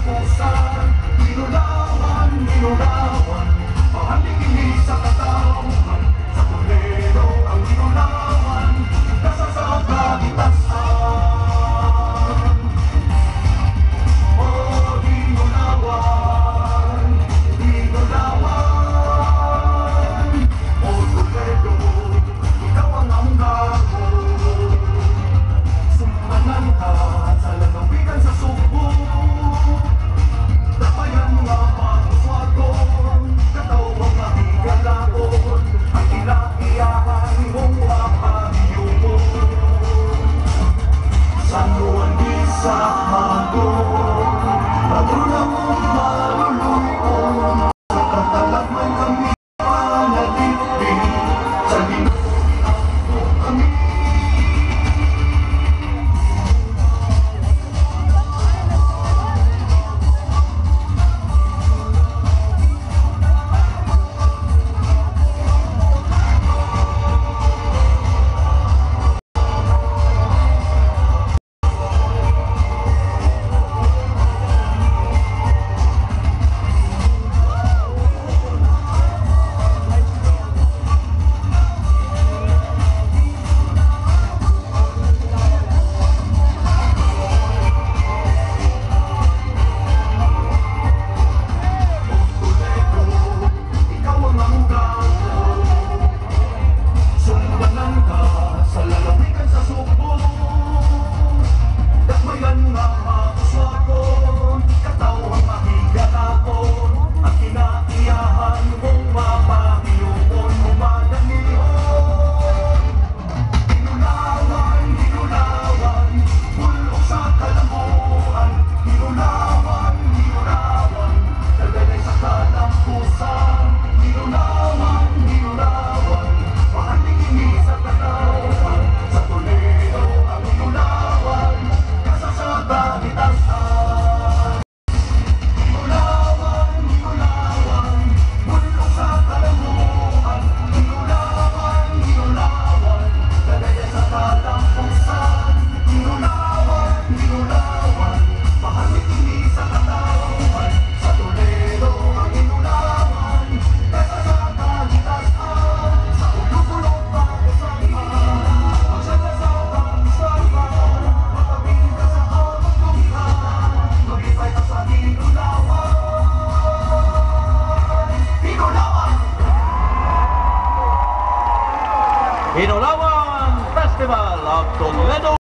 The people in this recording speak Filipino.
pusan, Minulawan, minulawan, pahaligin sa katauhan, sa Toledo ang minulawan, nasa sa kagitasan. O minulawan, minulawan, o Toledo, ikaw ang amgago. Sumbanan ka sa lalawigan sa Subo, dapayan mga paguswagon, katawang mahigalaon, ang inaiyahan mong mapahiyugon. San Juan di sa Hagon, patrona mong maluluon, katalag man kami panalipin, sa ginoo kami. Minulawan Festival of Toledo.